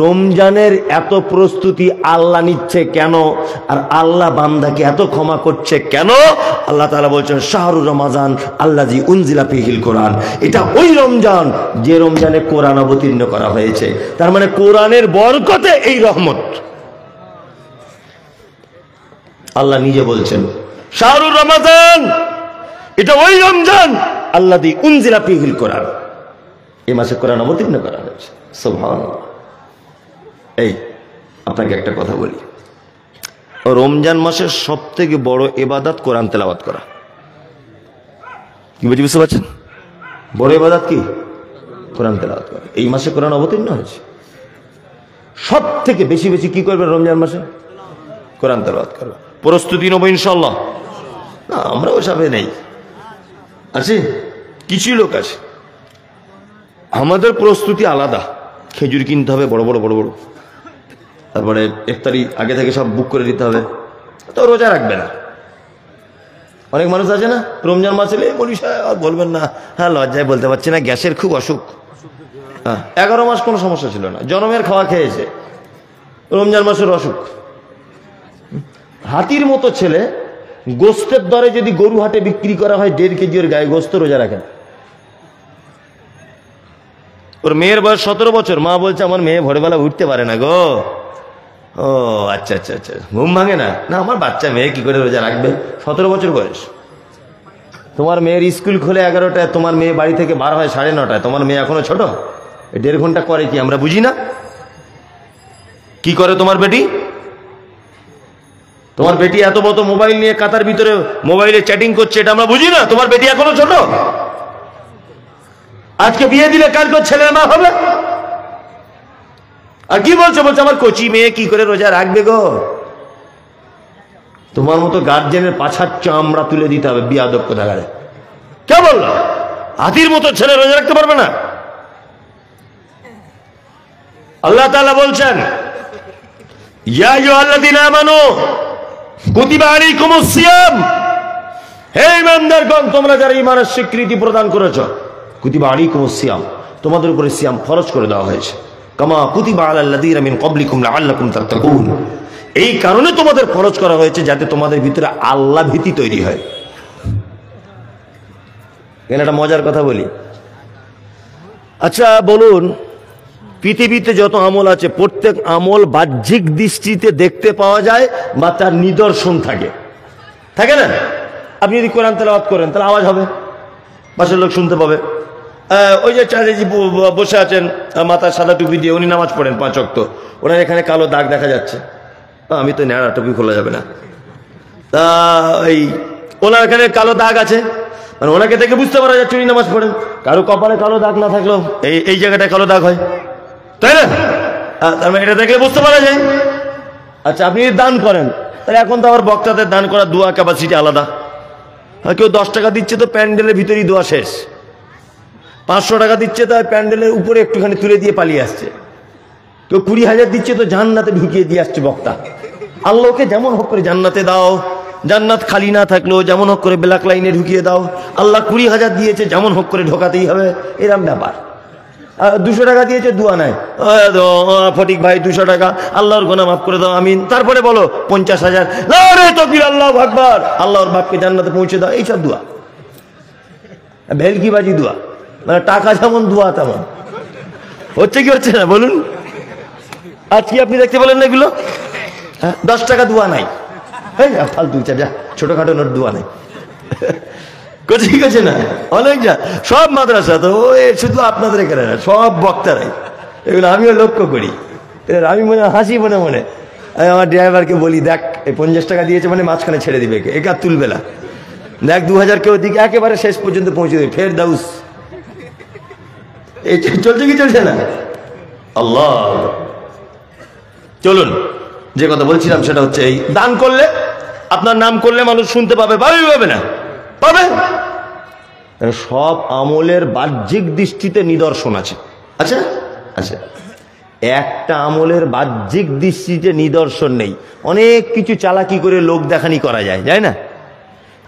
রমজানের এত প্রস্তুতি আল্লাহ নিচ্ছে কেন, আর আল্লাহ বান্দাকে এত ক্ষমা করছে কেন? আল্লাহ তাআলা বলছেন শাহরুর রমাজান আল্লাযী উনজিলা ফীহিল কোরআন। এটা ওই রমজান যে রমজানে কোরআন অবতীর্ণ করা হয়েছে। তার মানে কোরআনের বরকতে এই রহমত। আল্লাহ নিজে বলছেন শাহরুর রমাজান, এটা ওই রমজান আল্লাযী উনজিলা ফীহিল কোরআন, এই মাসে কোরআন অবতীর্ণ করা হয়েছে। সুবহানাল্লাহ। এই আপনাকে একটা কথা বলি, রমজান মাসের সব থেকে বড় ইবাদত কোরআন তেলাওয়াত করা। কি বুঝতে পারছেন? বড় ইবাদত কি? কোরআন তেলাওয়াত করা। এই মাসে কোরআন অবতীর্ণ হয়েছে, সব থেকে বেশি বেশি কি করবে রমজান মাসে? কোরআন তেলাওয়াত করবে। প্রস্তুতি নেবো ইনশাল্লাহ। না, আমরা ওসবে নেই, আছে কিছু লোক আছে, আমাদের প্রস্তুতি আলাদা। খেজুর কিনতে হবে বড় বড় বড় বড়, তারপরে ইফতারি আগে থেকে সব বুক করে দিতে হবে, তো রোজা রাখবে না। অনেক মানুষ আছে না রমজান মাস এলে মনীষা আর বলবেন না, হ্যাঁ লজ্জায় বলতে পারছি না, গ্যাসের খুব অসুখ। হ্যাঁ 11 মাস কোনো সমস্যা ছিল না, জনমের খাওয়া খেয়েছে, রমজান মাসের অসুখ। হাতির মতো ছেলে, গোস্তের দরে যদি গরু হাটে বিক্রি করা হয় 1.5 কেজি ওর গায়ে গোস্ত, রোজা রাখেন। ওর মেয়ের বয়স 17 বছর, মা বলছে আমার মেয়ে ভোরবেলা উঠতে পারে না গো। ও আচ্ছা আচ্ছা আচ্ছা, ঘুম ভাঙে না? না, আমার বাচ্চা মেয়ে কি করে রোজা রাখবে? 17 বছর বয়স। তোমার মেয়ের স্কুল খোলে 11টায়, তোমার মেয়ে বাড়ি থেকে বার হয় 9:30টায়, তোমার মেয়ে এখনো ছোট, 1.5 ঘন্টা করে কি আমরা বুঝি না? কি করে তোমার বেটি? তোমার বেটি এত বড় মোবাইল নিয়ে কাতার ভিতরে মোবাইলে চ্যাটিং করছে, এটা আমরা বুঝি না? তোমার বেটি এখনো ছোট, আজকে বিয়ে দিলে কাল করে ছেলের মা হবে। আর কি বলছো? বলছে আমার কচি মেয়ে কি করে রোজা রাখবে গো? তোমার মতো গার্জেনের পাছার চামড়া তুলে দিতে হবে, বিয়াদব কোথাকারে। কে বললো হাতির মতো ছেলে রোজা রাখতে পারবে না? আল্লাহ তাআলা বলছেন ইয়া আইয়ুহাল্লাযীনা আমানু কুতিবা আলাইকুমুস সিয়াম, হে ঈমানদারগণ তোমরা যারা ঈমানের স্বীকৃতি প্রদান করেছো, কুতিবা আলাইকুমুস সিয়াম, তোমাদের উপরে সিয়াম ফরজ করে দেওয়া হয়েছে, কামা কুতিবা আলাল্লাযীনা মিন ক্বাবলিকুম লাআল্লাকুম তাত্তাকুন, এই কারণে তোমাদের ফরজ করা হয়েছে যাতে তোমাদের ভিতরে আল্লাহ ভীতি তৈরি হয়। এখানে একটা মজার কথা বলি। আচ্ছা বলুন, পৃথিবীতে যত আমল আছে প্রত্যেক আমল বাহ্যিক দৃষ্টিতে দেখতে পাওয়া যায় বা তার নিদর্শন থাকে, থাকে না? আপনি যদি কোরআন তেলাওয়াত করেন তাহলে আওয়াজ হবে, পাশের লোক শুনতে পাবে। ওই যে চাঁদেজি বসে আছেন মাথায় সাদা টুপি দিয়ে, উনি নামাজ পড়েন 5 ওয়াক্ত, ওনার এখানে কালো দাগ দেখা যাচ্ছে, আমি তো ন্যাড়া টুপি খোলা যাবে না, তা এই ওনার এখানে কালো দাগ আছে, মানে ওনাকে দেখে বুঝতে পারা যাচ্ছে উনি নামাজ পড়েন। কারো কপালে কালো দাগ না থাকলেও এই জায়গাটায় কালো দাগ হয়, তাই না? তার মানে এটা দেখলে বুঝতে পারা যায়। আচ্ছা আপনি দান করেন, তাহলে এখন তো আবার বক্তাদের দান করার দোয়া ক্যাপাসিটি আলাদা। কেউ 10 টাকা দিচ্ছে তো প্যান্ডেলের ভিতরেই দোয়া শেষ, 500 টাকা দিচ্ছে তো প্যান্ডেলের উপরে একটুখানি তুলে দিয়ে পালিয়ে আসছে, কেউ 20,000 দিচ্ছে তো জান্নাতে ঢুকিয়ে দিয়ে আসছে বক্তা। আল্লাহকে যেমন হোক করে জান্নাতে দাও, জান্নাত খালি না থাকলেও যেমন হোক করে ব্ল্যাক লাইনে ঢুকিয়ে দাও, আল্লাহ 20,000 দিয়েছে যেমন হোক করে ঢোকাতেই হবে, এরম ব্যাপার। 200 টাকা দিয়েছে দোয়া নাই, ফটিক ভাই 200 টাকা, আল্লাহর গুনাহ মাফ করে দাও আমিন, তারপরে বলো 50,000 নারে তাকবীর আল্লাহু আকবার, আল্লাহর বাপকে জান্নাতে পৌঁছে দাও, এইসব দোয়া ভেলকিবাজি দোয়া, মানে টাকা যেমন দোয়া তেমন। হচ্ছে কি হচ্ছে না বলুন? আজকে আপনি দেখতে পেলেন না এগুলো? 10 টাকা দোয়া নাই, ফালতু যা ছোটখাটো নোট দোয়া নাই, ঠিক আছে না? অনেক যা সব মাদ্রাসা তো শুধু আপনাদের এখানে না, সব বক্তারাই এগুলো আমিও লক্ষ্য করি। আমি মনে হাসি মনে মনে আমি আমার ড্রাইভারকে বলি, দেখ এই 50 টাকা দিয়েছে মানে মাঝখানে ছেড়ে দিবে, একা তুলবে না, দেখ 2000 কেউ দিকে একেবারে শেষ পর্যন্ত পৌঁছে দেবে, ফের দাউস। এই চলছে কি চলছে না? আল্লাহ। চলুন, যে কথা বলছিলাম সেটা হচ্ছে এই দান করলে, আপনার নাম করলে মানুষ শুনতে পাবে, পাবে না? পাবে। সব আমলের বাহ্যিক দৃষ্টিতে নিদর্শন আছে, আচ্ছা আচ্ছা, একটা আমলের বাহ্যিক দৃষ্টিতে নিদর্শন নেই। অনেক কিছু চালাকি করে লোক দেখানি করা যায়, যায় না?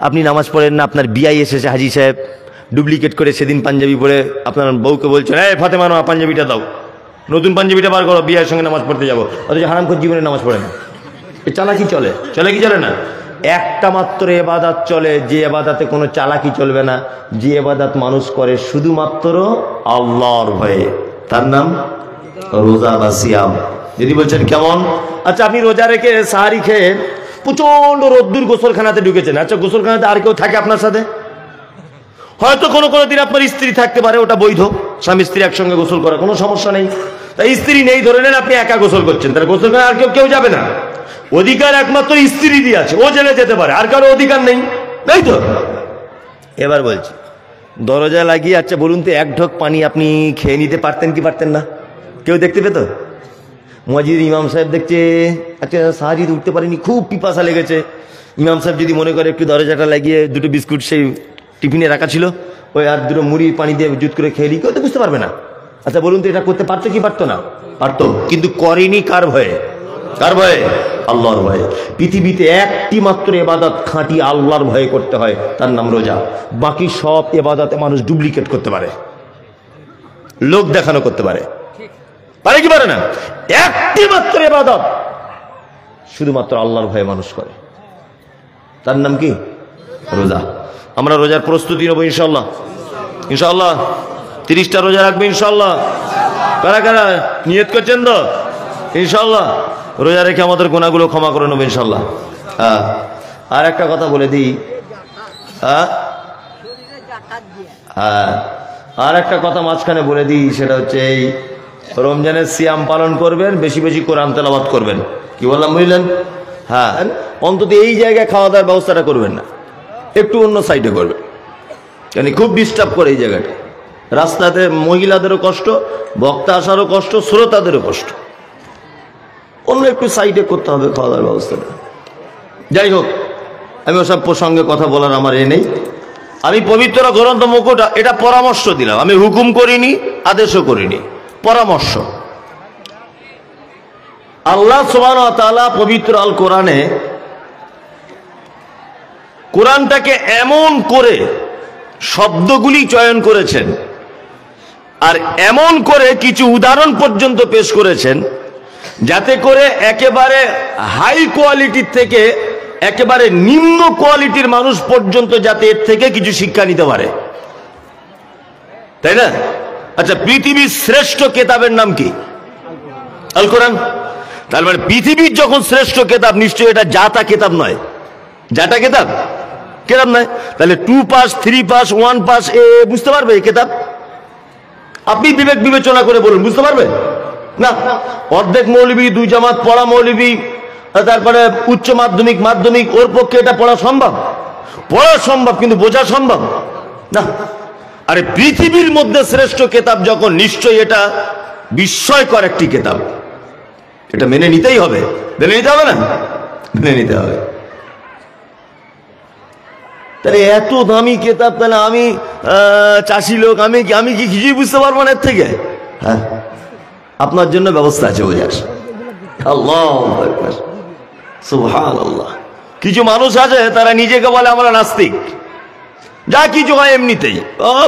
আপনি নামাজ পড়েন না, আপনার বিআই এসেছে হাজি সাহেব, ডুপ্লিকেট করে সেদিন পাঞ্জাবি পরে আপনার বউকে বলছেন এই ফাতেমা পাঞ্জাবিটা দাও, নতুন পাঞ্জাবিটা বার করো, বিয়ের সঙ্গে নামাজ পড়তে যাবো, অথচ হারামখোর জীবনে নামাজ পড়ে না। এ চালাকি চলে, চলে কি চলে না? একটা মাত্র এবাদাত চলে, যে এবাদাতে কোনো চালাকি চলবে না, যে এবাদাত মানুষ করে শুধুমাত্র আল্লাহর ভয়ে, তার নাম রোজা বা সিয়াম। যদি বলছেন কেমন, আচ্ছা আপনি রোজা রেখে সাহারি খেয়ে প্রচন্ড রোদ্দুর গোসলখানাতে ঢুকেছেন, আচ্ছা গোসলখানাতে আর কেউ থাকে আপনার সাথে? হয়তো কোনো কোনো দিন আপনার স্ত্রী থাকতে পারে, ওটা বৈধ, স্বামী স্ত্রী একসঙ্গে গোসল করা কোনো সমস্যা নেই। তাই স্ত্রী নেই ধরে নেন, আপনি একা গোসল করছেন, তাহলে গোসলখানা আর কেউ যাবে না। অধিকার একমাত্র স্ত্রী দিয়ে আছে, ও জেলে যেতে পারে, আর কারো অধিকার নেই, তাই তো? এবার বলছি, দরজা লাগিয়ে, আচ্ছা বলুন তো, এক ঢোক পানি আপনি খেয়ে নিতে পারতেন কি পারতেন না? কেউ দেখতে পেত? মসজিদের ইমাম সাহেব দেখছে, আচ্ছা সাহাজিদ উঠতে পারেনি, খুব পিপাসা লেগেছে, ইমাম সাহেব যদি মনে করে একটু দরজাটা লাগিয়ে দুটো বিস্কুট সেই টিফিনে রাখা ছিল, ওই আর দুটো মুড়ি পানি দিয়ে জুত করে খেয়ে নিই, কেউ তো বুঝতে পারবে না। আচ্ছা বলুন তো, এটা করতে পারতো কি পারতো না? পারতো, কিন্তু করেনি কার ভয়ে? কার ভয়ে? আল্লাহর ভয়ে। পৃথিবীতে একটি মাত্র ইবাদত খাঁটি আল্লাহর ভয়ে করতে হয়, তার নাম রোজা। বাকি সব ইবাদতে মানুষ ডুপ্লিকেট করতে পারে, লোক দেখানো করতে পারে, পারে কি পারে না? একটি মাত্র ইবাদত শুধুমাত্র আল্লাহর ভয়ে মানুষ করে, তার নাম কি? রোজা। আমরা রোজার প্রস্তুতি নেবো ইনশাল্লাহ, ইনশাল্লাহ 30টা রোজা রাখবে ইনশাল্লাহ। কারা কারা নিয়ত করছেন তো? ইনশাল্লাহ রোজা রেখে আমাদের গুনাহগুলো ক্ষমা করে নেবো ইনশাল্লাহ। হ্যাঁ, আর একটা কথা বলে দিই, হ্যাঁ আর একটা কথা মাঝখানে বলে দিই, সেটা হচ্ছে এই রমজানের সিয়াম পালন করবেন, বেশি বেশি কোরআন তেলাওয়াত করবেন। কি বললাম বুঝলেন? হ্যাঁ, অন্তত এই জায়গায় খাওয়া দাওয়ার ব্যবস্থাটা করবেন না, একটু অন্য সাইডে করবেন, কেন খুব ডিস্টার্ব করে এই জায়গাটা। রাস্তাতে মহিলাদেরও কষ্ট, বক্তা আসারও কষ্ট, শ্রোতাদেরও কষ্ট, অন্য একটু সাইডে করতে হবে খাওয়া দাওয়ার ব্যবস্থাটা। যাই হোক, আমি ওসব প্রসঙ্গে কথা বলার আমার নেই। আমি পবিত্র গ্রন্থ মুকুট এটা পরামর্শ দিলাম, আমি হুকুম করিনি, আদেশও করিনি, পরামর্শ। আল্লাহ সুবহানাহু ওয়া তাআলা পবিত্র আল কোরআনে কোরআনটাকে এমন করে শব্দগুলি চয়ন করেছেন, আর এমন করে কিছু উদাহরণ পর্যন্ত পেশ করেছেন, যাতে করে একেবারে হাই কোয়ালিটির থেকে একেবারে নিম্ন কোয়ালিটির মানুষ পর্যন্ত যাতে এর থেকে কিছু শিক্ষা নিতে পারে, তাই না? আচ্ছা, পৃথিবীর শ্রেষ্ঠ কেতাবের নাম কি? আল কোরআন। তার মানে পৃথিবীর যখন শ্রেষ্ঠ কেতাব, নিশ্চয়ই এটা জাতা কেতাব নয়, জাতা কেতাব কেতাব নয়। তাহলে 2 পাস 3 পাস 1 পাস এ বুঝতে পারবে এই কেতাব? আপনি বিবেক বিবেচনা করে বলুন, বুঝতে পারবে না? অর্ধেক মৌলবী, 2 জামাত পড়া মৌলবী, তারপরে উচ্চ মাধ্যমিক, মাধ্যমিক, ওর পক্ষে এটা পড়া সম্ভব? পড়া সম্ভব, কিন্তু বোঝা সম্ভব না। আরে পৃথিবীর মধ্যে শ্রেষ্ঠ কেতাব যখন, নিশ্চয়ই এটা বিস্ময়কর একটি কেতাব, এটা মেনে নিতেই হবে। মেনে নিতে হবে না? মেনে নিতে হবে। তাহলে এত দামি কেতাব, তাহলে আমি চাষি লোক, আমি কি কিছুই বুঝতে পারবো না এর থেকে? হ্যাঁ, আপনার জন্য ব্যবস্থা আছে বোঝার। আল্লাহু আকবার, সুবহানাল্লাহ। কিছু মানুষ আছে তারা নিজেকে বলে আমরা নাস্তিক, যা কিছু হয় এমনিতেই,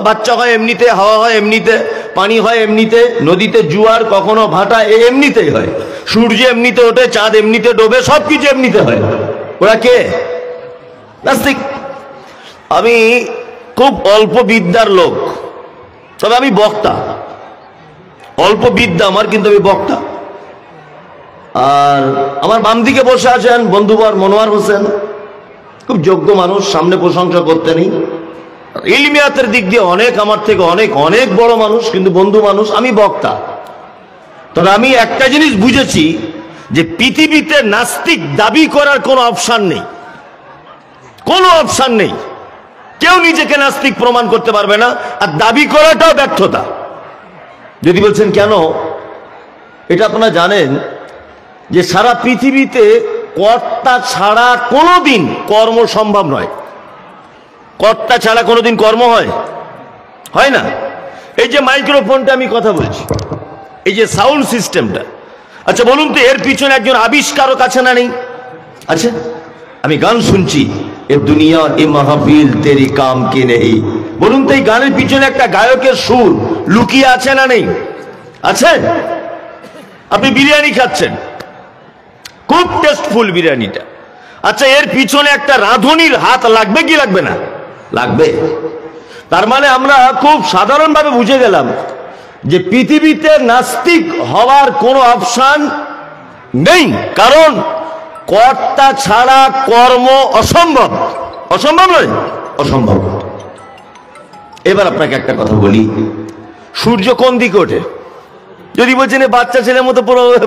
বাচ্চা হয় এমনিতে, হাওয়া হয় এমনিতে, পানি হয় এমনিতে, নদীতে জোয়ার কখনো ভাটা এমনিতেই হয়, সূর্য এমনিতে ওঠে, চাঁদ এমনিতে ডোবে, সবকিছু এমনিতে হয়। ওরা কে? নাস্তিক। আমি খুব অল্প বিদ্যার লোক, তবে আমি বক্তা। অল্প বিদ্যা আমার, কিন্তু আমি বক্তা। আর আমার বাম দিকে বসে আছেন বন্ধুবর মনোয়ার হোসেন, খুব যোগ্য মানুষ, সামনে প্রশংসা করতে নেই। ইলমিয়াতের দিক দিয়ে অনেক আমার থেকে অনেক অনেক বড় মানুষ, কিন্তু বন্ধু মানুষ। আমি বক্তা। তবে আমি একটা জিনিস বুঝেছি, যে পৃথিবীতে নাস্তিক দাবি করার কোনো অপশন নেই, কোনো অপশন নেই। কেউ নিজেকে নাস্তিক প্রমাণ করতে পারবে না, আর দাবি করাটাও ব্যর্থতা। যদি বলছেন কেন, এটা আপনারা জানেন যে সারা পৃথিবীতে কর্তা ছাড়া কোনোদিন কর্ম সম্ভব নয়। কর্তা ছাড়া কোনোদিন কর্ম হয় না। এই যে মাইক্রোফোনটা আমি কথা বলছি, এই যে সাউন্ড সিস্টেমটা, আচ্ছা বলুন তো এর পিছনে একজন আবিষ্কারক আছে না নেই? আছে। আমি গান শুনছি, এ দুনিয়া এ মাহফিল তেরি কাম কি নেই, বলুন তো এই গানের পিছনে একটা গায়কের সুর লুকিয়ে আছে না নেই? আছে। আপনি বিরিয়ানি খাচ্ছেন, খুব টেস্টফুল বিরিয়ানিটা। আচ্ছা, এর পিছনে একটা রাঁধুনির হাত লাগবে কি লাগবে না? লাগবে। তার মানে আমরা খুব সাধারণভাবে বুঝে গেলাম যে পৃথিবীতে নাস্তিক হওয়ার কোনো অপশন নেই, কারণ কর্তা ছাড়া কর্ম অসম্ভব। অসম্ভব নয়, অসম্ভব। এবার আপনাকে একটা কথা বলি, সূর্য কোন দিকে ওঠে? যদি বলছেন বাচ্চা ছেলের মতো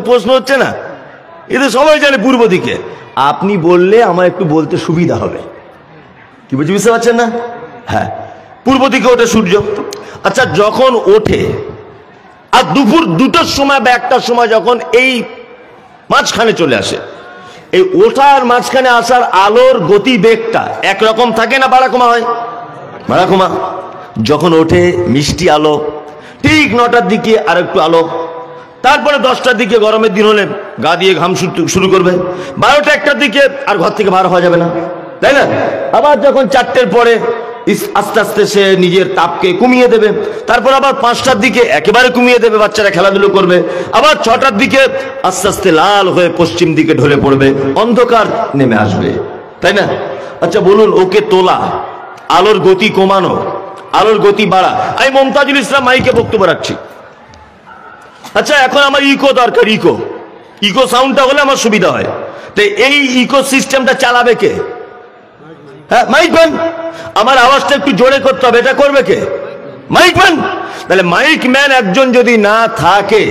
প্রশ্ন হচ্ছে না, এ তো সবাই জানে পূর্ব দিকে। আপনি বললে আমার একটু বলতে সুবিধা হবে। কি বলছি বুঝতে পারছেন না? হ্যাঁ, পূর্ব দিকে ওঠে সূর্য। আচ্ছা, যখন ওঠে আর দুপুর 2টার সময় বা 1টার সময় যখন এই মাঝখানে চলে আসে, এই ওঠার মাঝখানে আসার আলোর গতি বেগটা একরকম থাকে না বাড়াকমা হয়? বাড়াকমা। যখন ওঠে মিষ্টি আলো, ঠিক 9টার দিকে আর একটু আলো, তারপরে 10টার দিকে গরমের দিন হলে গা দিয়ে ঘাম শুরু করবে, 12টা 1টার দিকে আর ঘর থেকে বার হওয়া যাবে না, তাই না? আবার যখন 4টের পরে আস্তে আস্তে সে নিজের তাপকে কমিয়ে দেবে, তারপর আবার 5টার দিকে একেবারে কমিয়ে দেবে, বাচ্চারা খেলাধুলো করবে, আবার 6টার দিকে আস্তে আস্তে লাল হয়ে পশ্চিম দিকে ঢলে পড়বে, অন্ধকার নেমে আসবে, তাই না? আচ্ছা বলুন, ওকে তোলা, আলোর গতি কমানো, আলোর গতি বাড়া। আমি মমতাজুল ইসলাম মাইকে বক্তব্য রাখছি। আচ্ছা, এখন আমার ইকো দরকার, ইকো সাউন্ডটা হলে আমার সুবিধা হয়। তো এই ইকো সিস্টেমটা চালাবে কে? হ্যাঁ, মাইক ম্যান। আমার আওয়াজটা একটু জোরে করতে হবে, এটা করবে কে? Mic man. তাহলে মাইক ম্যান একজন যদি না থাকে,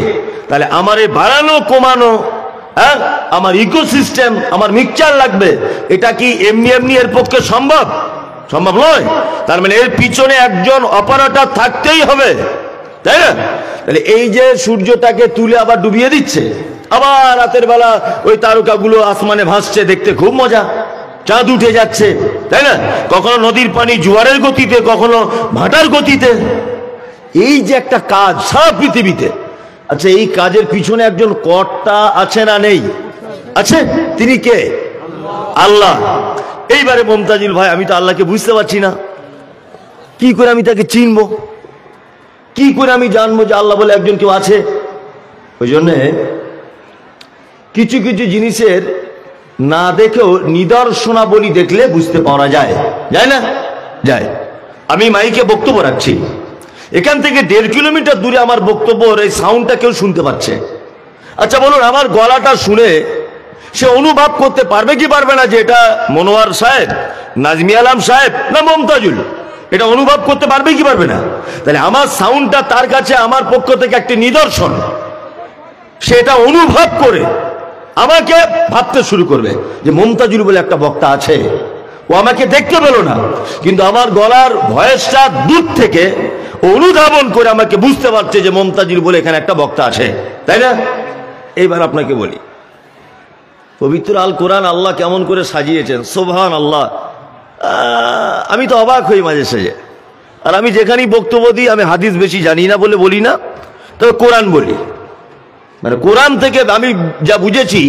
তাহলে আমার এই বাড়ানো কমানো, হ্যাঁ, আমার ইকো সিস্টেম, আমার মিক্সচার লাগবে। এটা কি এমনি এমনি এর পক্ষে সম্ভব? সম্ভব নয়। তার মানে এর পিছনে একজন অপারেটর থাকতেই হবে, তাই না? তাহলে এই যে সূর্যটাকে তুলে আবার ডুবিয়ে দিচ্ছে, আবার রাতের বেলা ওই তারকাগুলো আসমানে ভাসছে, দেখতে খুব মজা, চাঁদ উঠে যাচ্ছে, তাই না? কখনো নদীর পানি জোয়ারের গতিতে, কখনো ভাটার গতিতে। এই যে একটা কাজ সারা পৃথিবীতে, আচ্ছা এই কাজের পিছনে একজন কর্তা আছে না নেই? আছে। তিনি কে? আল্লাহ। এইবারে মমতাজুল ভাই, আমি তো আল্লাহকে বুঝতে পারছি না, কি করে আমি তাকে চিনবো, কি করে আমি জানবো যে আল্লাহ বলে একজন কেউ আছে? ওই জন্যে কিছু কিছু জিনিসের না দেখেও নিদর্শনাবলী দেখলে বুঝতে পারা যায়, যায় না? যায়। আমি মাইকে বক্তব্য রাখছি, এখান থেকে 1.5 কিলোমিটার দূরে আমার বক্তব্যের এই সাউন্ডটা কেউ শুনতে পাচ্ছে। আচ্ছা বলুন, আমার গলাটা শুনে সে অনুভব করতে পারবে কি পারবে না যে এটা মনোয়ার সাহেব, নাজমি আলম সাহেব না মমতাজুল? এটা অনুভব করতে পারবে কি পারবে না? তাহলে আমার সাউন্ডটা তার কাছে আমার পক্ষ থেকে একটি নিদর্শন। সেটা অনুভব করে আমাকে ভাবতে শুরু করবে যে মমতাজুল বলে একটা বক্তা আছে। ও আমাকে দেখতে পেল না, কিন্তু আমার গলার ভয়েসটা দূর থেকে অনুধাবন করে আমাকে বুঝতে পারছে যে মমতাজুল বলে এখানে একটা বক্তা আছে, তাই না? এইবার আপনাকে বলি, পবিত্র আল কোরআন আল্লাহ কেমন করে সাজিয়েছেন, সুবহান আল্লাহ। আমি তো অবাক হই মাঝে সাঝে। আর আমি যেখানেই বক্তব্য দিই, আমি হাদিস বেশি জানি না বলে বলি না, তবে কোরআন বলি। মানে কোরআন থেকে আমি যা বুঝেছি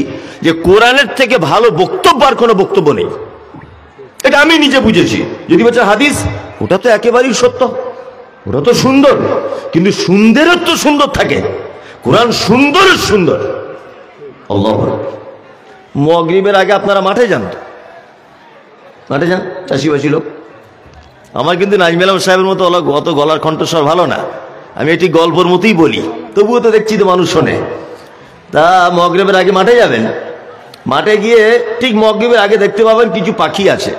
যে কোরআনের থেকে ভালো বক্তব্য আর কোনো বক্তব্য নেই, এটা আমি নিজে বুঝেছি। যদি বলছে হাদিস, ওটা তো একেবারেই সত্য, ওটা তো সুন্দর, কিন্তু সুন্দরের তো সুন্দর থাকে, কোরআন সুন্দরের সুন্দর। আল্লাহ। মাগরিবের আগে আপনারা মাঠে যান? মাঠে যান চাষিবাসী লোক? আমার কিন্তু নাজমি আলম সাহেবের মতো অত গলার কণ্ঠস্বর ভালো না, আমি এটি গল্পের মতোই বলি, তবুও তো দেখছি তো মানুষ শোনে। তা মাগরিবের আগে মাঠে যাবেন, মাঠে গিয়ে ঠিক মাগরিবের আগে দেখতে পাবেন কিছু পাখি আছে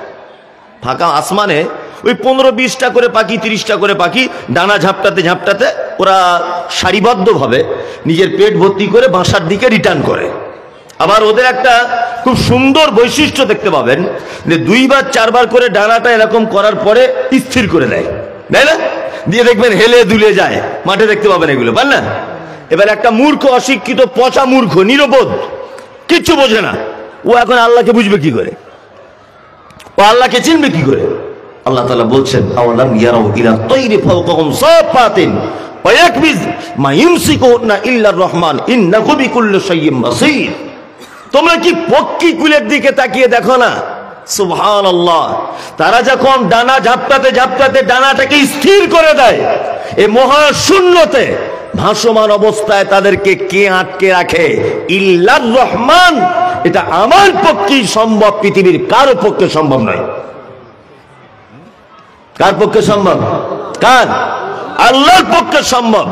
ফাঁকা আসমানে, ওই 15-20টা করে পাখি, 30টা করে পাখি ডানা ঝাপটাতে ঝাপটাতে ওরা সারিবদ্ধভাবে নিজের পেট ভর্তি করে বাসার দিকে রিটার্ন করে। আবার ওদের একটা খুব সুন্দর বৈশিষ্ট্য দেখতে পাবেন যে 2-4 বার করে ডানাটা এরকম করার পরে স্থির করে দেয়, তাই না? দিয়ে দেখবেন হেলে দুলে যায়, মাঠে দেখতে পাবেন এগুলো, পান না? এবার একটা মূর্খ, অশিক্ষিত, পচা মূর্খ, নিরবোধ, কিচ্ছু বোঝে না, ও এখন আল্লাহকে বুঝবে কি করে? ও আল্লাহকে চিনবে কি করে? আল্লাহ তাআলা বলছেন, আওয়ালাম ইয়ারাউ ইলা তাইরি ফাওকাহুম সাফাতিন ওয়া ইয়াকবিজ মা ইউমসিকুনা ইল্লার রহমান ইন্নাহু বিকুল্লি শাইইন বাসীর। তোমরা কি পক্ষী কুলের দিকে তাকিয়ে দেখো না? সুবহানাল্লাহ। তারা যখন ডানা ঝাপটাতে ঝাপটাতে ডানাটাকে স্থির করে দেয় এই মহাশূন্যতে, ভাসমান অবস্থায় তাদেরকে কে আটকে রাখে? ইল্লার রহমান। এটা আমার পক্ষেই সম্ভব, পৃথিবীর কারো পক্ষে সম্ভব নয়। কার পক্ষে সম্ভব? কার? আল্লাহর পক্ষে সম্ভব।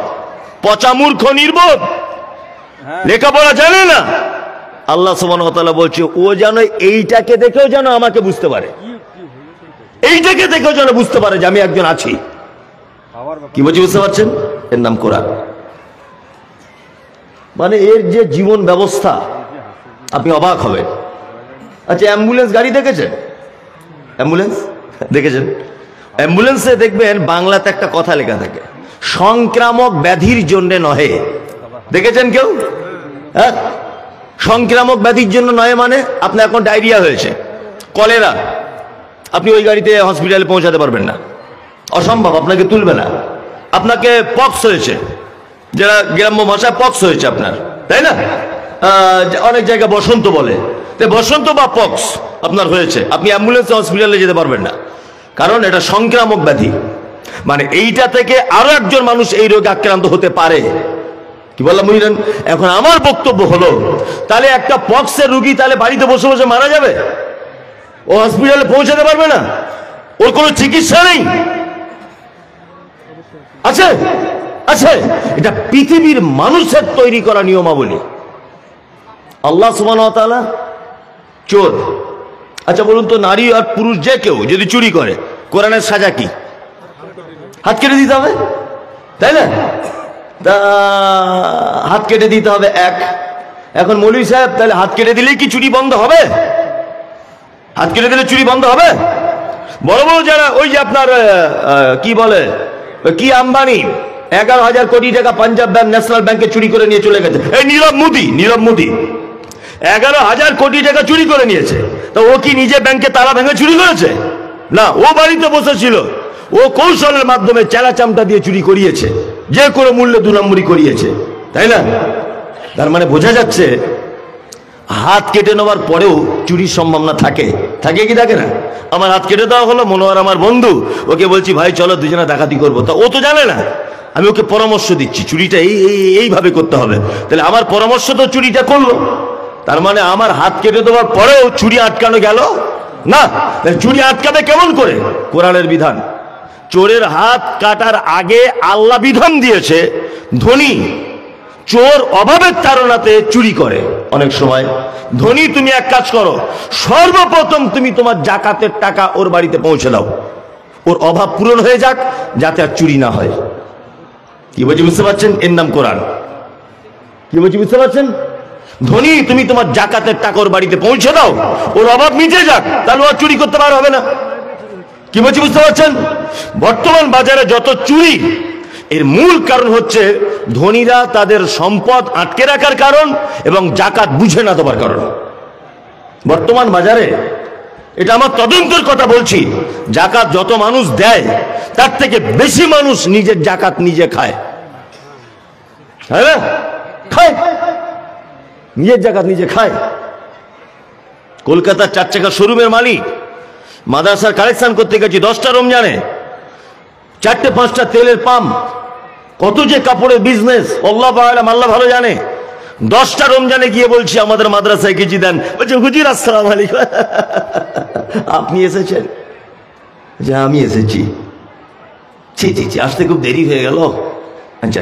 পচা মূর্খ নির্বোধ, লেখাপড়া জানে না। আল্লাহ সুবহানাহু ওয়া তাআলা বলছে ও যেন এইটাকে দেখেও যেন আমাকে বুঝতে পারে, এইটাকে দেখেও যেন বুঝতে পারে যে আমি একজন আছি। কি বলছি বুঝতে পারছেন? এর নাম কোরআন। মানে এর যে জীবন ব্যবস্থা আপনি অবাক হবেন। আচ্ছা, অ্যাম্বুলেন্স গাড়ি দেখেছেন? অ্যাম্বুলেন্স দেখেছেন? অ্যাম্বুলেন্সে দেখবেন বাংলাতে একটা কথা লেখা থাকে, সংক্রামক ব্যাধির জন্য নহে। দেখেছেন কেউ? হ্যাঁ, সংক্রামক ব্যাধির জন্য নয় মানে আপনার এখন ডায়রিয়া হয়েছে, কলেরা, আপনি ওই গাড়িতে হসপিটালে পৌঁছাতে পারবেন না, অসম্ভব, আপনাকে তুলবে না। আপনাকে পক্স হয়েছে, যারা গ্রাম্য ভাষায় পক্স হয়েছে আপনার, তাই না? অনেক জায়গায় বসন্ত বলে, বসন্ত বা পক্স আপনার হয়েছে, আপনি অ্যাম্বুলেন্সে হসপিটালে যেতে পারবেন না, কারণ এটা সংক্রামক ব্যাধি। মানে এইটা থেকে আরো একজন মানুষ এই রোগে আক্রান্ত হতে পারে। কি বললাম বুঝলেন? এখন আমার বক্তব্য হলো, তাহলে একটা পক্সের রোগী তাহলে বাড়িতে বসে বসে মারা যাবে? ও হসপিটালে পৌঁছাতে পারবে না? ওর কোনো চিকিৎসা নেই? আছে? আছে। এটা পৃথিবীর মানুষের তৈরি করা নিয়মাবলী। আল্লাহ সুবহানাহু ওয়া তাআলা চোর, আচ্ছা বলুন তো, নারী আর পুরুষ যে কেউ যদি চুরি করে, কোরআনের সাজা কি? হাত কেটে দিতে হবে, তাই না? হাত কেটে দিতে হবে এক। এখন মৌলভী সাহেব, তাহলে হাত কেটে দিলেই কি চুরি বন্ধ হবে? হাত কেটে দিলে চুরি বন্ধ হবে? বড় বড় যারা ওই যে আপনার কি বলে, কি আম্বানি 11,000 কোটি টাকা পাঞ্জাব ব্যাংক, ন্যাশনাল ব্যাংকে চুরি করে নিয়ে চলে গেছে। এই নীরব মোদী 11,000 কোটি টাকা চুরি করে নিয়েছে। তো ও কি নিজে ব্যাংকে তালা ভেঙে চুরি করেছে? না, ও বাড়িতে বসেছিল, ও কৌশলের মাধ্যমে চেলা চামটা দিয়ে চুরি করিয়েছে, যে কোনো মূল্যে 2 নম্বরই করিয়েছে, তাই না? তার মানে বোঝা যাচ্ছে হাত কেটে নেওয়ার পরেও চুরির সম্ভাবনা থাকে। থাকে কি থাকে না? আমার হাত কেটে দেওয়া হলো, মনোয়ার আমার বন্ধু, ওকে বলছি ভাই চলো দুজনে ডাকাতি করবো, তা ও তো জানে না, আমি ওকে পরামর্শ দিচ্ছি চুরিটা এইভাবে করতে হবে, তাহলে আমার পরামর্শ তো চুরিটা করলো। তার মানে আমার হাত কেটে দেওয়ার পরেও চুরি আটকানো গেল না। চুরি আটকাবে কেমন করে? কোরআনের বিধান। চোরের হাত কাটার আগে আল্লাহ বিধান দিয়েছে, ধনী চোর অভাবের তাড়নাতে চুরি করে। অনেক সময় ধনী, তুমি এক কাজ করো, সর্বপ্রথম তুমি তোমার জাকাতের টাকা ওর বাড়িতে পৌঁছে দাও, ওর অভাব পূরণ হয়ে যাক, যাতে আর চুরি না হয়। কি বলছি বুঝতে পারছেন? এর নাম কোরআন। কি বলছি বুঝতে পারছেন? ধনী, তুমি তোমার জাকাতের টাকা ওর বাড়িতে পৌঁছে দাও, ওর অভাব মিটে যাক, তাহলে আর চুরি করতে পারা হবে না। কি বলছি বুঝতে পারছেন? বর্তমান বাজারে যত চুরি, এর মূল কারণ হচ্ছে ধনীরা তাদের সম্পদ আটকে রাখার কারণ এবং জাকাত বুঝে না দেওয়ার কারণ। বর্তমান বাজারে, এটা আমার তদন্তের কথা বলছি, জাকাত যত মানুষ দেয় তার থেকে বেশি মানুষ নিজের জাকাত নিজে খায়। হ্যাঁ, খায়, নিজের জাকাত নিজে খায়। কলকাতার 4 চাকা শোরুমের মালিক মাদ্রাসার কালেকশন করতে গেছি 10টা রমজানে, 4-5টা তেলের পাম্প, কত যে কাপড়ের বিজনেস, আল্লাহ ভালো জানে। 10টা রমজানে গিয়ে বলছি আমাদের মাদ্রাসায় কেজি দেন, বলছে হুজুর আসসালামু আলাইকুম, আপনি এসেছেন? যে আমি এসেছি। ছি, আসতে খুব দেরি হয়ে গেল। আচ্ছা,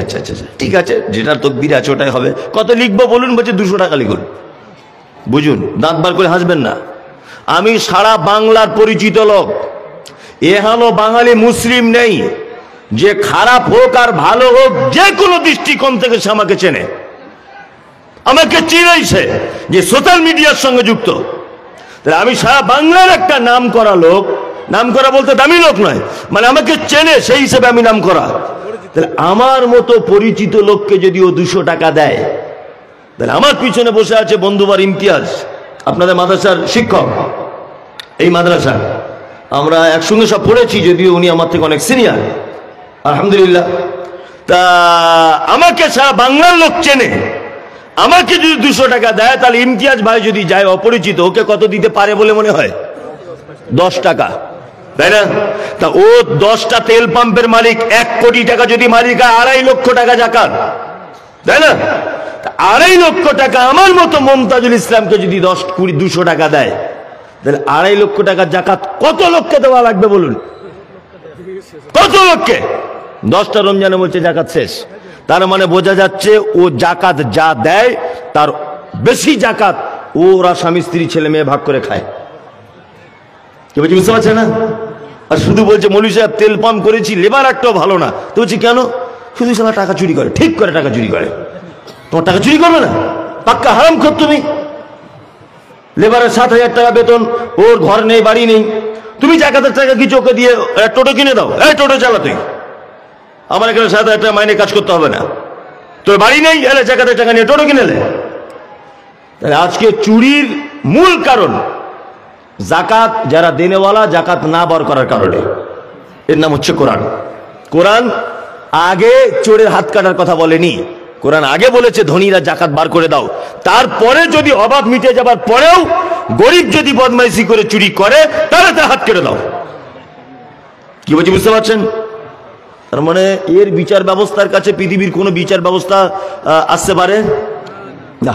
ঠিক আছে, যেটার তকদির আছে ওটাই হবে। কত লিখবো বলুন? বলছে 200 টাকা লিখুন। বুঝুন, দাঁত বার করে হাসবেন না। আমি সারা বাংলার পরিচিত লোক, এহানো বাঙালি মুসলিম নেই যে খারাপ হোক আর ভালো হোক যে কোনো দৃষ্টিকোণ থেকে সে আমাকে চেনে। আমাকে চিনেছে যে সোশ্যাল মিডিয়ার সঙ্গে যুক্ত। তাহলে আমি সারা বাংলার একটা নাম করা লোক, নাম করা বলতে দামি লোক নয়, মানে আমাকে চেনে, সেই হিসেবে আমি নাম করা। তাহলে আমার মতো পরিচিত লোককে যদি ও 200 টাকা দেয়, তাহলে আমার পিছনে বসে আছে বন্ধুবার ইমতিয়াজ, আপনাদের মাদ্রাসার শিক্ষক। এই মাদ্রাসা আমরা একসঙ্গে সব পড়েছি, যদিও উনি আমার থেকে অনেক সিনিয়র, আলহামদুলিল্লাহ। তা আমাকে সারা বাংলার লোক চেনে, আমাকে যদি 200 টাকা দেয়, তাহলে ইমতিয়াজ ভাই যদি যায় অপরিচিত, ওকে কত দিতে পারে বলে মনে হয়? 10 টাকা। তাই না? তা ও 10টা তেল পাম্পের মালিক, 1 কোটি টাকা যদি মালিক হয়, 2.5 লক্ষ টাকা জাকাত, তাই না? 2.5 লক্ষ টাকা আমার মতো মমতাজুল ইসলামকে যদি 10, 20, 200 টাকা দেয়, তাহলে 2.5 লক্ষ টাকা জাকাত কত লক্ষে দেওয়া লাগবে বলুন? কত লক্ষে? 10টা রমজানে বলছে জাকাত শেষ। তার মানে বোঝা যাচ্ছে ও জাকাত যা দেয় তার বেশি জাকাত ওরা স্বামী স্ত্রী ছেলে মেয়ে ভাগ করে খায়। কি বলছি বুঝতে পারছে না? আর শুধু বলছে মৌলভী সাহেব তেল পাম্প করেছি, লেবার একটাও ভালো না। তো বলছি কেন? শুধু সালা টাকা চুরি করে, ঠিক করে টাকা চুরি করে। তোমার টাকা চুরি করবে না? পাক্কা হারাম খোর তুমি। লেবারের 7,000 টাকা বেতন, ওর ঘর নেই বাড়ি নেই, তুমি জাকাতের টাকা কি চোখে দিয়ে টোটো কিনে দাও, এই টোটো চালা তুই, আমার এখানে 7,000 টাকা মাইনে কাজ করতে হবে না, তোর বাড়ি নেই, এলে জাকাতের টাকা নিয়ে টোটো কিনে নে। তাহলে আজকে চুরির মূল কারণ জাকাত, যারা দেনেওয়ালা জাকাত না বার করার কারণে। এর নাম হচ্ছে কোরআন। কোরআন আগে চোরের হাত কাটার কথা বলেনি, কোরআন আগে বলেছে ধনীরা জাকাত বার করে দাও। তারপরে যদি অভাব মিটে যাবার পরেও গরিব যদি বদমাইশি করে চুরি করে, তাহলে তার হাত কেটে দাও। কি বলছি বুঝতে পারছেন? তার মানে এর বিচার ব্যবস্থার কাছে পৃথিবীর কোন বিচার ব্যবস্থা আসতে পারে না।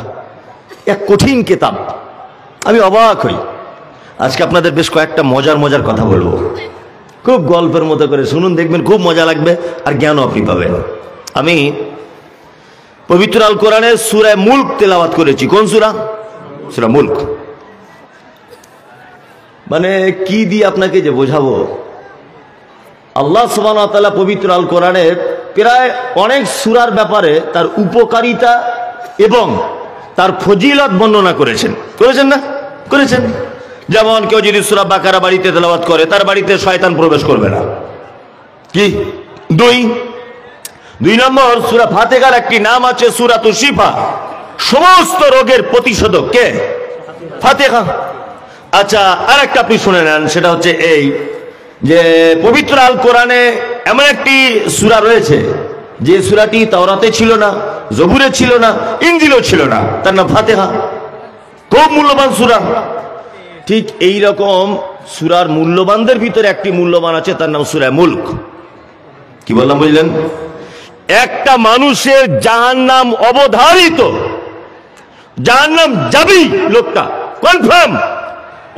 এক কঠিন কিতাব। আমি অবাক হই। আজকে আপনাদের বেশ কয়েকটা মজার কথা বলবো, খুব গল্পের মতো করে শুনুন, দেখবেন খুব মজা লাগবে আর জ্ঞানও আপনি পাবেন। আমি পবিত্র আল কোরআনের সূরা মুলক তেলাওয়াত করেছি। কোন সূরা? সূরা মুলক। মানে কি দিয়ে আপনাকে যে বোঝাবো, আল্লাহ সুবহানাহু ওয়া তাআলা পবিত্র আল কোরআনের প্রায় অনেক সূরার ব্যাপারে তার উপকারিতা এবং তার ফজিলত বর্ণনা করেছেন। করেছেন না? করেছেন। যেমন কেউ যদি সূরা বাকারা বাড়িতে তেলাওয়াত করে, তার বাড়িতে শয়তান প্রবেশ করবে না। কি? 2 নম্বর, সূরা ফাতিহার একটি নাম আছে সূরাতুশ শিফা, সমস্ত রোগের প্রতিষেধক। কে? ফাতিহা। আচ্ছা, আরেকটা আপনি শুনে নেন, সেটা হচ্ছে এই যে পবিত্র আল কোরআনে এমন একটি সূরা রয়েছে যে সূরাটি তাওরাতে ছিল না, জবুরে ছিল না, ইনজিলেও ছিল না, তার নাম ফাতিহা। খুব মূল্যবান সূরা। ঠিক এই রকম সূরার মূল্যবানদের ভিতরে একটি মূল্যবান আছে, তার নাম সূরা মুলক। কি বললাম বুঝলেন? একটা মানুষের জাহান্নাম অবধারিত, জাহান্নাম যাবেই লোকটা, কনফার্ম,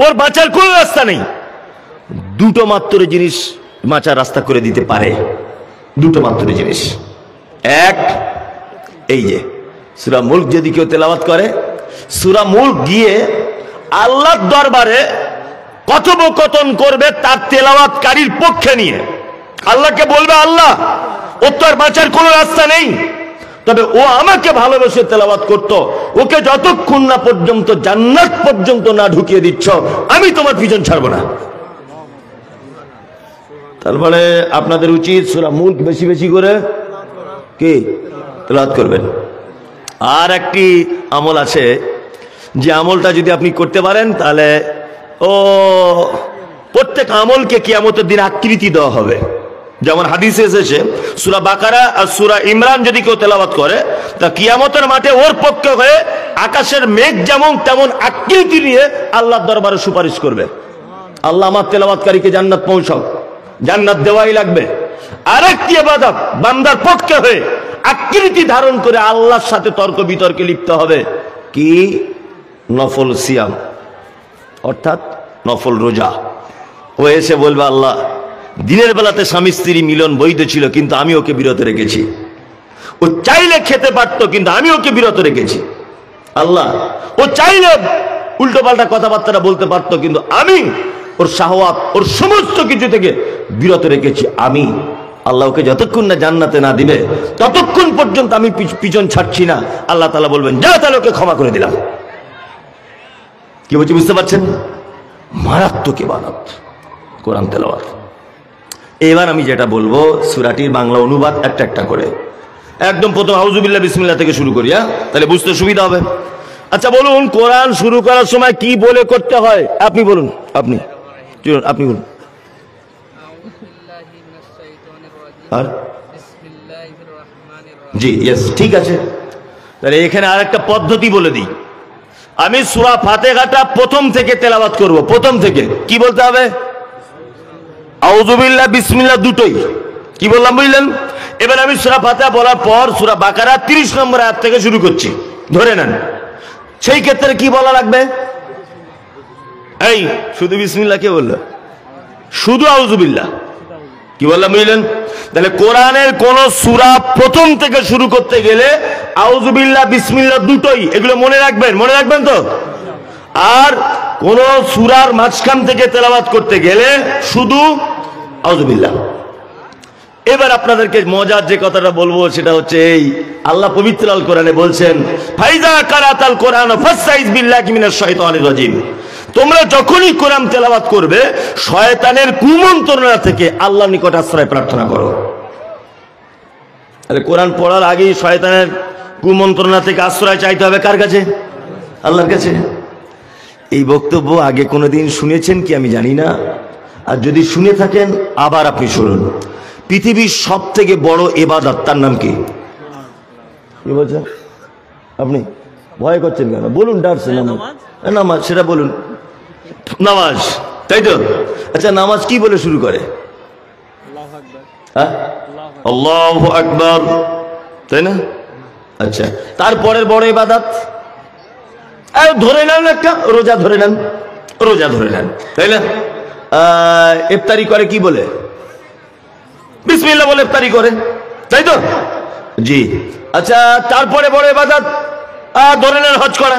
ওর বাঁচার কোনো রাস্তা নেই। 2টো মাত্র জিনিস বাঁচার রাস্তা করে দিতে পারে, 2টো মাত্র জিনিস। এক, এই যে সূরা মুলক যদি কেউ তেলাওয়াত করে, সূরা মুলক গিয়ে আল্লাহর দরবারে কথোপকথন করবে তার তেলাওয়াতকারীর পক্ষে নিয়ে। আল্লাহকে বলবে, আল্লাহ, ওর তো আর বাঁচার কোনো রাস্তা নেই, তবে ও আমাকে ভালোবেসে তেলাওয়াত করত, ওকে যতক্ষণ না পর্যন্ত জান্নাত পর্যন্ত না ঢুকিয়ে দিচ্ছ, আমি তোমার পিছন ছাড়বো না। তারপরে আপনাদের উচিত সূরা মুলক বেশি বেশি করে কি তেলাওয়াত করবেন। আর একটি আমল আছে, যে আমলটা যদি আপনি করতে পারেন, তাহলে প্রত্যেক আমলকে কিয়ামতের দিন আকৃতি দেওয়া হবে। যেমন হাদিসে এসেছে, সূরা বাকারা আর সূরা ইমরান যদি কেউ তেলাওয়াত করে, তা কিয়ামতের মাঠে ওর পক্ষে হয়ে আকাশের মেঘ যেমন তেমন আকৃতি নিয়ে আল্লাহর দরবারে সুপারিশ করবে, আল্লাহ আমার তেলাওয়াতকারীকে জান্নাত পৌঁছাও, জান্নাত দেওয়াই লাগবে। আরেকটি ইবাদত বান্দার পক্ষে হয়ে আকৃতি ধারণ করে আল্লাহর সাথে তর্ক বিতর্কে লিপ্ত হবে। কি? নফল সিয়াম, অর্থাৎ নফল রোজা। ও এসে বলবে, আল্লাহ, দিনের বেলাতে স্বামী স্ত্রী মিলন বৈধ ছিল, কিন্তু আমি ওকে বিরত রেখেছি। ও চাইলে খেতে পারতো, কিন্তু আমি ওকে বিরত রেখেছি। আল্লাহ, ও চাইলে উল্টো পাল্টা কথাবার্তা বলতে পারতো, কিন্তু আমি ওর শাহওয়াত, ওর সমস্ত কিছু থেকে বিরত রেখেছি। আমি আল্লাহকে যতক্ষণ না জান্নাতে না দিবে, ততক্ষণ পর্যন্ত আমি পিছন ছাড়ছি না। আল্লাহ তাআলা বলবেন, যা, তাহলে ওকে ক্ষমা করে দিলাম। কি বলছি বুঝতে পারছেন? মারাত্মক ইবাদত কোরআন তেলাওয়াত। এবার আমি যেটা বলবো, সূরাটির বাংলা অনুবাদ একটা করে। একদম প্রথম আউযুবিল্লাহ বিসমিল্লাহ থেকে শুরু করি, তাহলে বুঝতে সুবিধা হবে। আচ্ছা বলুন, কোরআন শুরু করার সময় কি বলে করতে হয়? আপনি বলুন, আপনি বলুন। আর জি, ইয়েস, ঠিক আছে। তাহলে এখানে আরেকটা পদ্ধতি বলে দিই। আমি সূরা ফাতিহাটা প্রথম থেকে তেলাওয়াত করব, প্রথম থেকে। কি বলতে হবে? আউযুবিল্লাহ বিসমিল্লাহ দুটোই। কি বললাম বুঝলেন? এবার আমি সূরা ফাতিহা বলার পর সূরা বাকারা 30 নম্বর আয়াত থেকে শুরু করছি, ধরে নেন। সেই ক্ষেত্রে কি বলা লাগবে? এই শুধু বিসমিল্লাহ কে বললো? শুধু আউযুবিল্লাহ। কি বললাম বুঝলেন? তাহলে কোরআনের কোন সূরা প্রথম থেকে শুরু করতে গেলে আউযুবিল্লাহ বিসমিল্লাহ দুটোই, এগুলো মনে রাখবেন, মনে রাখবেন তো। আর কোন সূরার মাঝখান থেকে তেলাওয়াত করতে গেলে শুধু আউযুবিল্লাহ। এবার আপনাদেরকে মজার যে কথাটা বলবো সেটা হচ্ছে এই, আল্লাহ পবিত্র আল কোরআনে বলছেন, ফাইজা কারাতাল কোরআন ফাসতাইজ বিল্লাহি মিনাশ শাইতানির রাজিম। তোমরা যখনই কোরআন তেলাওয়াত করবে শয়তানের কুমন্ত্রণা থেকে আল্লাহর নিকট আশ্রয় প্রার্থনা করো। আরে কোরআন পড়ার আগেই শয়তানের কুমন্ত্রণা থেকে আশ্রয় চাইতে হবে কার কাছে? আল্লাহর কাছে। এই বক্তব্য আগে কোনোদিন শুনেছেন কি আমি জানি না, আর যদি শুনে থাকেন আবার আপনি শুনুন। পৃথিবীর সব থেকে বড় ইবাদত, তার নাম কি? কি বলছেন আপনি? ভয় করছেন কেন? বলুন, ডারছেন নামাজ, সেটা বলুন। নামাজ, তাই তো? আচ্ছা, নামাজ কি বলে শুরু করে? আল্লাহু আকবার, তাই না? আচ্ছা, তারপরের বড় ইবাদত ধরে নেন একটা রোজা, ধরে নেন রোজা, ধরে নেন, তাই না? ইফতারি করে কি বলে? বিসমিল্লাহ বলে ইফতারি করে, তাই তো? জি। আচ্ছা, তারপরে বড় ইবাদত ধরে নেন হজ করা,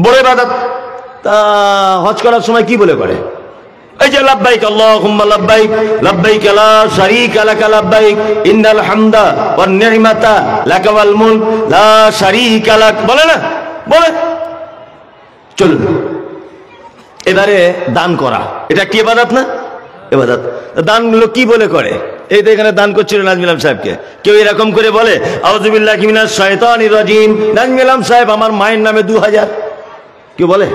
বড় ইবাদত। তা হজ করার সময় কি বলে করে? এই যে লাব্বাইক আল্লাহুম্মা লাব্বাইক, লাব্বাইক লা শারীকা লাকা লাব্বাইক, ইন্নাল হামদা ওয়ান নি'মাতা লাকা ওয়াল মুলক লা শারীকা লাক, বলে না? বলে। চলুন, এবারে দান করা, এটা কি ইবাদত না? ইবাদত। দানগুলো কি বলে করে? এই তো এখানে দান করছিল নাজমিলাম সাহেবকে, কেউ এরকম করে বলে আউযুবিল্লাহি মিনাশ শাইতানির রাজিম, নাজমিলাম সাহেব আমার মায়ের নামে 2000, কেউ বলে?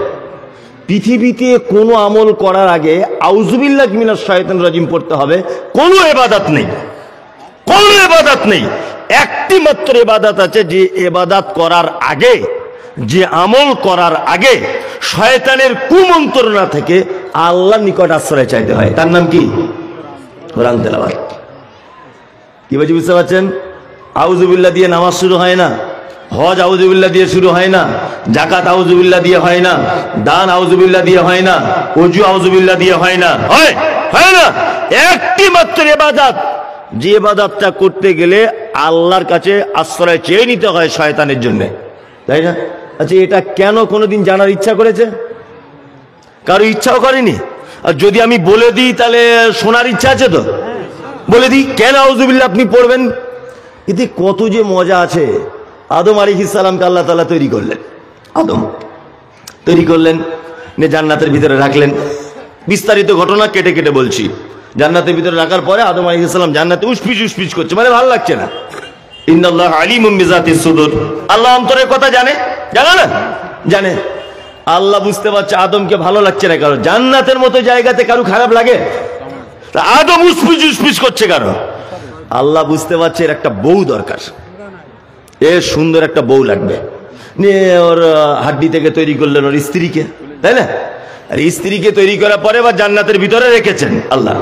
পৃথিবীতে কোনো আমল করার আগে আউযুবিল্লাহি মিনাশ শাইতানির রাজিম পড়তে হবে, কোনো ইবাদত নেই, কোনো ইবাদত নেই। একটি মাত্র ইবাদত আছে, যে ইবাদত করার আগে, যে আমল করার আগে শয়তানের কুমন্ত্রণা থেকে আল্লাহর নিকট আশ্রয় চাইতে হয়, তার নাম কি? কোরআন তেলাওয়াত। কি বলছি বুঝতে পারছেন? আউযুবিল্লাহ দিয়ে নামাজ শুরু হয় না, হজ আউযুবিল্লাহ দিয়ে শুরু হয় না, যাকাত আউযুবিল্লাহ দিয়ে হয় না, দান আউযুবিল্লাহ দিয়ে হয় না, ওযু আউযুবিল্লাহ দিয়ে হয় না, হয় না। একটি মাত্র ইবাদত, যে ইবাদতটা করতে গেলে আল্লাহর কাছে আশ্রয় চেয়ে নিতে হয় শয়তানের জন্য, তাই না? আচ্ছা, এটা কেন কোনোদিন জানার ইচ্ছা করেছে? কারো ইচ্ছাও করেনি। আর যদি আমি বলে দিই তাহলে শোনার ইচ্ছা আছে তো? বলে দিই কেন আউযুবিল্লাহ আপনি পড়বেন। এতে কত যে মজা আছে। আদম আলাইহিস সালামকে আল্লাহ তাআলা তৈরি করলেন, আদম তৈরি করলেন, জান্নাতের ভিতরে রাখলেন। বিস্তারিত ঘটনা কেটে কেটে বলছি। জান্নাতের ভিতরে রাখার পরে আদম আলাইহিস সালাম জান্নাতে উসপিচ উসপিচ করছে, মানে ভালো লাগছে না। ইন্নাল্লাহ আলিমুম বিযাতিস সুদূর, আল্লাহ অন্তরের কথা জানে, জানে না? জানে। আল্লাহ বুঝতে পারছে আদমকে ভালো লাগছে না কারো, জান্নাতের মতো জায়গাতে কারো খারাপ লাগে? আদম উসপিচ উসপিচ করছে কারো। আল্লাহ বুঝতে পারছে এর একটা বউ দরকার, এর সুন্দর একটা বউ লাগবে। নিয়ে ওর হাড্ডি থেকে তৈরি করলেন ওর স্ত্রীকে, তাই না? আর স্ত্রীকে তৈরি করার পরে বা জান্নাতের ভিতরে রেখেছেন আল্লাহ।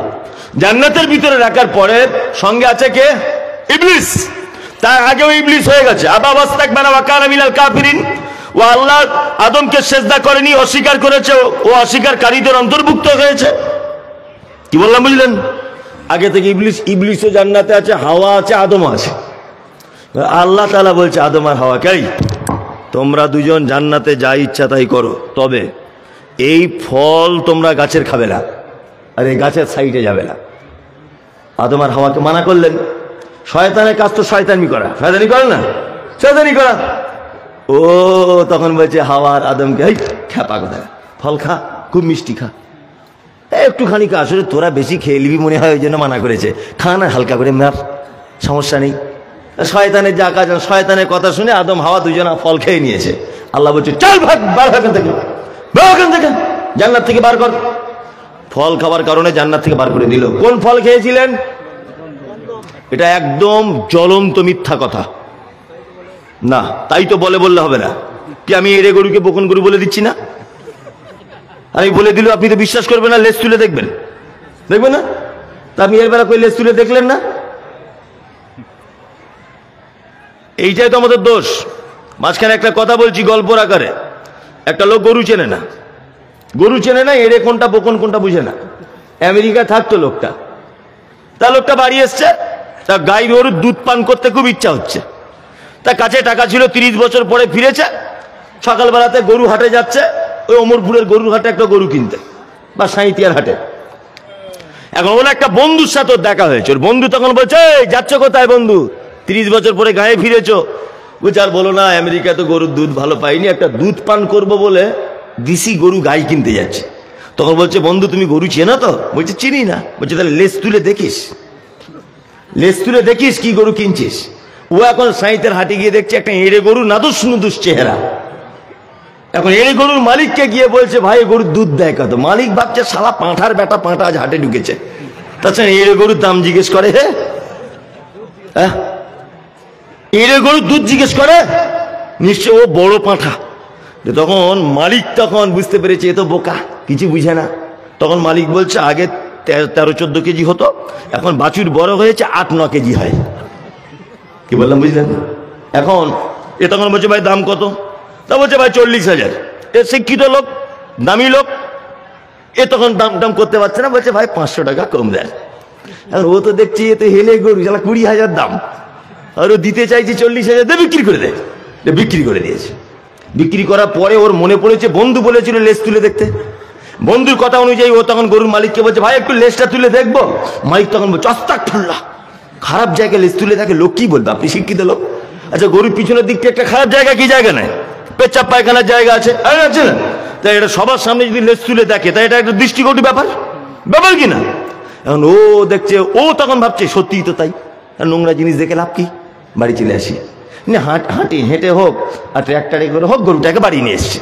জান্নাতের ভিতরে রাখার পরে সঙ্গে আছে কে? ইবলিস। তার আগেও ইবলিস হয়ে গেছে, আবা ওয়াস্তাকবারা ওয়া কানা মিনাল কাফিরিন। ও আল্লাহ আদমকে সিজদা করেনি, অস্বীকার করেছে, ও অস্বীকারীদের অন্তর্ভুক্ত হয়েছে। কি বললাম বুঝলেন? আগে থেকে ইবলিসও জান্নাতে আছে, হাওয়া আছে, আদমও আছে। আল্লাহ তাআলা বলছে আদম আর হাওয়াকে, তোমরা দুজন জান্নাতে যা ইচ্ছা তাই করো, তবে এই ফল তোমরা গাছের খাবে না, আর এই গাছের সাইডে যাবে না। আদম আর হাওয়াকে মানা করলেন। শয়তানের কাজ তো শয়তানি করা, শয়তানি করে না, শয়তানি করা। ও তখন বলছে হাওয়া আর আদমকে, এই খ্যাপা কোথায়, ফল খা, খুব মিষ্টি খা, একটুখানি খা, আসলে তোরা বেশি খেয়ে নিবি মনে হয়, ওই জন্য মানা করেছে। খা না, হালকা করে মার, সমস্যা নেই। শয়তানের যা কাজ, শয়তানের কথা শুনে আদম হাওয়া দুজনা ফল খেয়ে নিয়েছে। আল্লাহ বলছে চল ভাগ, বার এখান থেকে, বার এখান থেকে, জান্নাত থেকে বার কর। ফল খাবার কারণে জান্নাত থেকে বার করে দিল। কোন ফল খেয়েছিলেন? এটা একদম জ্বলন্ত মিথ্যা কথা না, তাই তো বললে হবে না কি আমি এড়ে গরুকে বকন গরু বলে দিচ্ছি না? আমি বলে দিল আপনি তো বিশ্বাস করবেন না, লেজ তুলে দেখবেন, দেখবেন না? তা আপনি এর বেলা কই লেজ তুলে দেখলেন না? এইটাই তো আমাদের দোষ। মাঝখানে একটা কথা বলছি গল্পর আকারে। একটা লোক গরু চেনে না, এড়ে কোনটা বোকন কোনটা বুঝে না। আমেরিকায় থাকতো লোকটা, তা লোকটা বাড়ি এসছে, তা গাই গরুর দুধ পান করতে খুব ইচ্ছা হচ্ছে। তার কাছে টাকা ছিল, 30 বছর পরে ফিরেছে। সকালবেলাতে গরু হাটে যাচ্ছে, ওই অমরপুরের গরুর হাটে একটা গরু কিনতে, বা সাঁইতিয়ার হাটে। এখন বলে একটা বন্ধুর সাথে দেখা হয়েছে। ওর বন্ধু তখন বলছে, যাচ্ছ কোথায় বন্ধু? 30 বছর পরে গায়ে ফিরেছো? বলছে, আর বলো না, আমেরিকায় তো গরুর দুধ ভালো পাইনি, একটা দুধ পান করব বলে দিশি গরু গাই কিনতে যাচ্ছে। তখন বলছে, বন্ধু তুমি গরু চেনো তো? বলছে, চিনি না। বলছে, তাহলে লেজ তুলে দেখিস কি গরু কিনছিস। ও এখন সাঁইতের হাটে গিয়ে দেখছে একটা এড়ে গরু, নাদুস নুদুস চেহারা। এখন এড়ে গরুর মালিককে গিয়ে বলছে, ভাই গরুর দুধ দেয় কত? মালিক ভাবছে, শালা পাঁঠার বেটা, পাঁঠা আজ হাটে ঢুকেছে, তাছাড়া এড়ে গরুর দাম জিজ্ঞেস করে? হ্যাঁ, এড়ে গরুর দুধ জিজ্ঞেস করে? নিশ্চয় ও বড় পাঁঠা। তখন মালিক তখন বুঝতে পেরেছে, এ তো বোকা, কিছু বুঝে না। তখন মালিক বলছে, আগে 13-14 কেজি হতো, এখন বাছুর বড় হয়েছে, 8-9 কেজি হয়। কি বললাম বুঝলেন? এখন এ তখন বলছে, ভাই দাম কত? তা বলছে, ভাই 40,000। এ শিক্ষিত লোক, দামি লোক, এ তখন দাম করতে পারছে না, বলছে, ভাই 500 টাকা কম দেন। এখন ও তো দেখছি এ তো হেলে গরু, 20,000 দাম, আর ও দিতে চাইছে 40,000, বিক্রি করে দেয়। বিক্রি করে দিয়েছে। বিক্রি করার পরে ওর মনে পড়েছে, বন্ধু বলেছিল লেজ তুলে দেখতে। বন্ধুর কথা অনুযায়ী ও তখন গরুর মালিককে বলছে, ভাই একটু লেজটা তুলে দেখবো? মালিক তখন বলছে, আস্তাগফিরুল্লাহ, খারাপ জায়গায় লেজ তুলে দেখে লোক কি বলবে? আপনি শিক্ষিত লোক। আচ্ছা, গরুর পিছনের দিকটা একটা খারাপ জায়গা, কি জায়গা নাই? পেচ্ছাপ পায়খানার জায়গা আছে, আছে না? তাই এটা সবার সামনে যদি লেজ তুলে দেখে, তাই এটা একটা দৃষ্টিকটু ব্যাপার কিনা? এখন ও দেখছে, ও তখন ভাবছে সত্যিই তো তাই, নোংরা জিনিস দেখে লাভ কি, বাড়ি চলে আসি। হেঁটে হোক আর ট্র্যাক্টরে করে হোক গরুটাকে বাড়ি নিয়ে এসছে।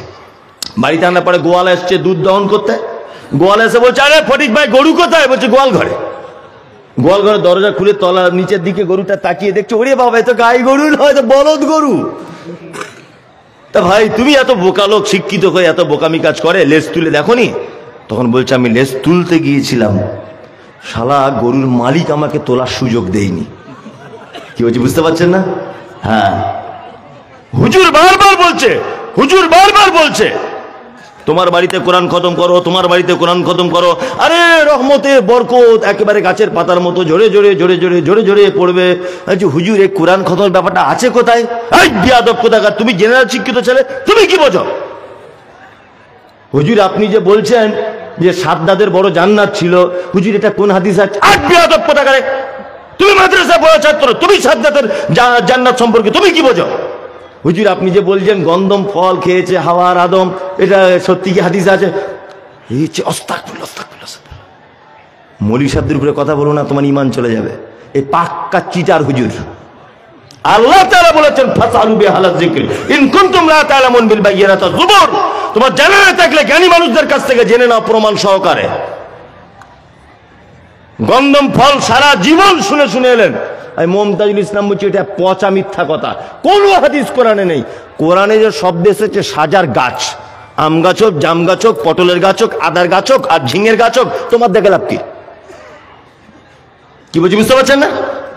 বাড়িতে আনার পরে গোয়াল এসছে দুধ দহন করতে। গোয়াল এসে বলছে, আরে ফটিক ভাই গরু কোথায়? বলছে, গোয়াল ঘরে। গোয়াল ঘরে দরজা খুলে তলা নিচের দিকে গরুটা তাকিয়ে দেখছে, ওরে বাবা, এ তো গাই গরু নয়, তো বলদ গরু। তা ভাই তুমি এত বোকা লোক, শিক্ষিত হয়ে এত বোকামি কাজ করে, লেজ তুলে দেখোনি? তখন বলছে, আমি লেজ তুলতে গিয়েছিলাম, শালা গরুর মালিক আমাকে তোলার সুযোগ দেয়নি। কি বলছি বুঝতে পারছেন না? হ্যাঁ, হুজুর বারবার বলছে তোমার বাড়িতে কোরআন খতম করো, তোমার বাড়িতে কোরআন খতম করো। আরে রহমতে বরকত একেবারে গাছের পাতার মতো জোরে জোরে পড়বে। হুজুর এই কোরআন খতমের ব্যাপারটা আছে কোথায়? এই বিয়াদব কোথাকার, তুমি জেনারেল শিক্ষিত ছেলে, তুমি কি বোঝো? হুজুর আপনি যে বলছেন যে সাদ্দাদের বড় জান্নাত ছিল, হুজুর এটা কোন হাদিস আছে? আর বিয়াদব কোথাকারে, তুমি মাদ্রাসা পড়া ছাত্র, তুমি সাদ্দাদের জান্নাত সম্পর্কে তুমি কি বোঝো? হুজুর আপনি যে বলছেন গন্ধম ফল খেয়েছে হাওয়া আর আদম, এটা সত্যি কি হাদিস আছে? মৌলী সাহেবদের উপরে কথা বলো না, তোমার ইমান চলে যাবে। এই পাক্কা চিটার হুজুর। আল্লাহ তাআলা বলেছেন, ফাসালু বিহালাজ যিকরি ইন কুনতুম লা তা'লামুন বিল বায়িনাতি যুবুর। তোমার জানা না থাকলে জ্ঞানী মানুষদের কাছ থেকে জেনে নাও প্রমাণ সহকারে। গন্ধম ফল সারা জীবন শুনে এলেন। মমতাজুল ইসলাম বলছে এটা পচা মিথ্যা কথা, কোন হাদিস কোরআনে নেই। কোরআনে যে শব্দ এসেছে সাজার গাছ, আম গাছ হোক, জাম গাছ হোক, পটলের গাছ হোক, আদার গাছ হোক আর ঝিঙের গাছ হোক, তোমার দেখে লাভ কি বলছি বুঝতে পারছেন না?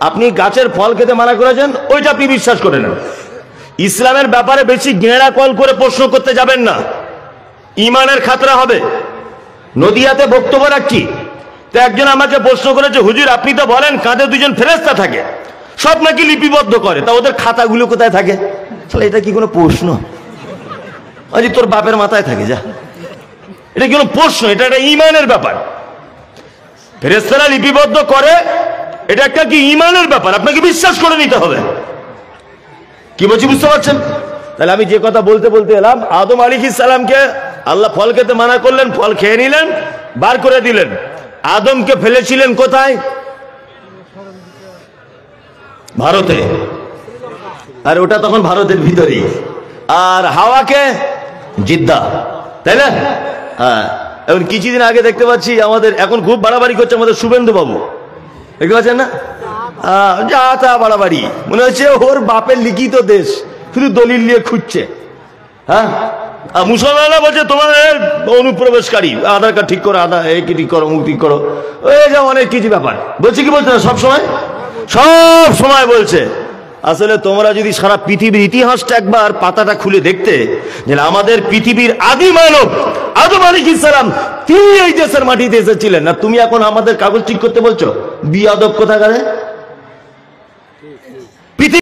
আপনি গাছের ফল খেতে মানা করেছেন, ওইটা আপনি বিশ্বাস করে নেন। ইসলামের ব্যাপারে বেশি গেঁড়া কল করে প্রশ্ন করতে যাবেন না, ইমানের খাতরা হবে। নদিয়াতে বক্তব্য রাখছি, তো একজন আমাকে প্রশ্ন করেছে, হুজুর আপনি তো বলেন কাঁধে দুজন ফেরেশতা থাকে, সব নাকি লিপিবদ্ধ করে, তা ওদের খাতাগুলো কোথায় থাকে? তাহলে এটা কি কোনো প্রশ্ন? আরে তোর বাপের মাথায় থাকে যা, এটা কি কোনো প্রশ্ন? এটা একটা ইমানের ব্যাপার। ফেরেশতারা লিপিবদ্ধ করে, এটা একটা কি ইমানের ব্যাপার, আপনাকে বিশ্বাস করে নিতে হবে। কি বলছি বুঝতে পারছেন? তাহলে আমি যে কথা বলতে এলাম, আদম আলাইহিস সালামকে আল্লাহ ফল খেতে মানা করলেন, ফল খেয়ে নিলেন, বার করে দিলেন। আদমকে ফেলেছিলেন কোথায়? ভারতে, আর ওটা তখন ভারতের ভিতরেই। আর হাওয়াকে জিদ্দা, তাই না? হ্যাঁ, এখন কিছুদিন আগে দেখতে পাচ্ছি আমাদের এখন খুব বাড়াবাড়ি করছে আমাদের শুভেন্দু বাবু, দেখতে পাচ্ছেন না? যা তা বাড়াবাড়ি, মনে হচ্ছে ওর বাপের লিখিত দেশ, শুধু দলিল নিয়ে খুঁজছে। হ্যাঁ, আর মুসলমানরা বলছে তোমাদের অনুপ্রবেশকারী, আধার কার্ড ঠিক করো, কি ঠিক করো, মুখ ঠিক করো, ওই যা অনেক কিছু ব্যাপার বলছে। কি বলছে না সব সময় বলছে। আসলে তোমরা যদি সারা পৃথিবীর ইতিহাসটা একবার পাতাটা খুলে দেখতে, যে আমাদের পৃথিবীর আদি মানব আদম আলাইহিস সালাম, তিনি এই দেশের মাটিতে এসেছিলেন, না তুমি এখন আমাদের কাগজ ঠিক করতে বলছো? বিয়াদব কোথাকারে।